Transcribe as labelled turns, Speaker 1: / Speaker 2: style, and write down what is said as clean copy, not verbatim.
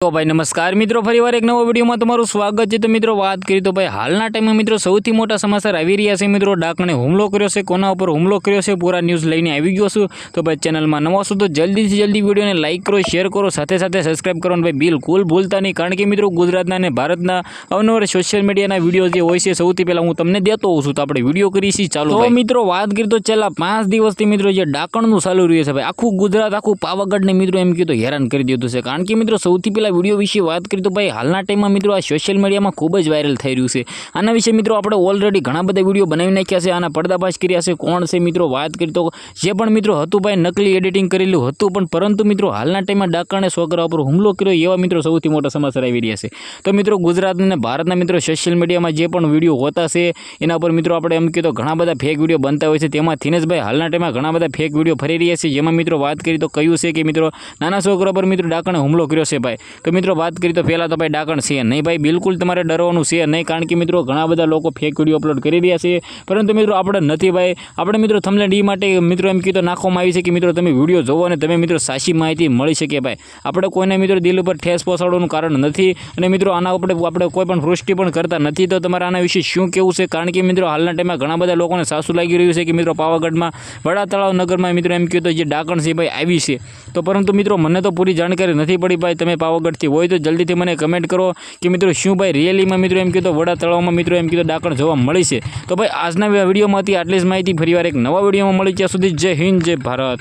Speaker 1: तो भाई नमस्कार मित्रों फरीवार एक नवा विडियो में तमारुं स्वागत है। तो मित्रों बात करिए तो भाई हालना टाइम में मित्रों सौथी मोटा समाचार आवी रह्या छे। मित्रों डाकणे हुमलो कर्यो छे, कोना पर हुमलो कर्यो छे, पूरा न्यूज़ लईने आवी गयो छुं। तो भाई चेनल में नवा छो तो जल्दी से जल्दी वीडियो ने लाइक करो, शेर करो, साथे साथे सब्सक्राइब करो भाई बिल्कुल भूलता नहीं। कारण के मित्रों गुजरातना अने भारतना अवनवर सोशल मीडिया विडियो जे होय छे सौथी पहेला हूँ तमने देतो होउं छुं। तो आपणे विडियो करीए चालू। तो मित्रों बात करिए तो छेल्ला 5 दिवसथी मित्रों जे डाकणनुं चालू रह्युं छे भाई आखुं गुजरात आखुं पावागढ़ने मित्रों एम कीधुं हैरान करी दीधुं छे। कारण के मित्रों सौथी पहेला विडियो विषे बात करिए तो भाई हालना टाइम में मित्रों आ सोशल मीडिया में खूब ज वायरल थई रह्युं छे। आना विषे मित्रों आपणे ऑलरेडी घणा बधा विडियो बनावी नाख्या छे, आना पर्दाफाश कर्या छे। कोण छे मित्रों बात करिए तो जे पण मित्रों हतुं भाई नकली एडिटिंग करेલું हतुं, पण परंतु मित्रों हालना टाइम में डाकणे छोकरा पर हुमलो कर्यो एवा मित्रों सौथी मोटा समाचार આવી રહ્યા છે। तो मित्रों गुजरात અને भारतना मित्रों सोशल मीडिया में जे पण विडियो होता छे एना पर मित्रों आपणे एम कीधुं घणा बधा फेक विडियो बनता होय छे। तेमांथी ज भाई हालना टाइम में घणा बधा फेक विडियो फरी रह्या छे। जेमां मित्रों बात करिए तो कह्युं छे के मित्रों नाना छोकरा पर मित्रों डाकणे हुमलो कर्यो छे भाई। तो मित्रों बात करिए तो पहेला तो भाई डाकण छे नहीं भाई, बिल्कुल तमारे डरवानुं छे नहीं। कारण के मित्रों घणा बधा लोको फेक विडियो अपलोड करी रह्या छे, परंतु मित्रों आपणे नथी भाई। आपणे मित्रों थंबनेल ई माटे मित्रों एम कीधुं नाखवामां आवी छे के मित्रों तमे विडियो जोवो अने तमे मित्रों साची माहिती मळी शके भाई। आपणे कोईने मित्रों दिल पर ठेस पहोंचाडવાનું कारण નથી અને मित्रों आना આપણે કોઈ પણ પુષ્ટિ પણ કરતા નથી। તો તમારે આના વિશે શું કહેવું છે? કારણ કે मित्रों હાલના ટાઈમમાં ઘણા બધા લોકોને સાસુ લાગી રહ્યું છે કે मित्रों પાવાગઢમાં વડા તળાવ નગરમાં मित्रों એમ કહ્યું તો જે ડાકણ છે ભાઈ આવી છે। તો પરંતુ मित्रों મને તો પૂરી જાણકારી નથી પડી ભાઈ। તમે પાવાગઢથી હોય તો જલ્દીથી મને કમેન્ટ કરો કે मित्रों શું ભાઈ રિયલીમાં मित्रों એમ કીધું વડા તળાવમાં मित्रों એમ કીધું ડાકણ જોવા મળી છે। તો ભાઈ આજના વિડીયોમાંથી આટલી જ માહિતી, ફરીવાર એક નવા વિડીયોમાં મળી ત્યાં સુધી જય હિન્દ જય ભારત।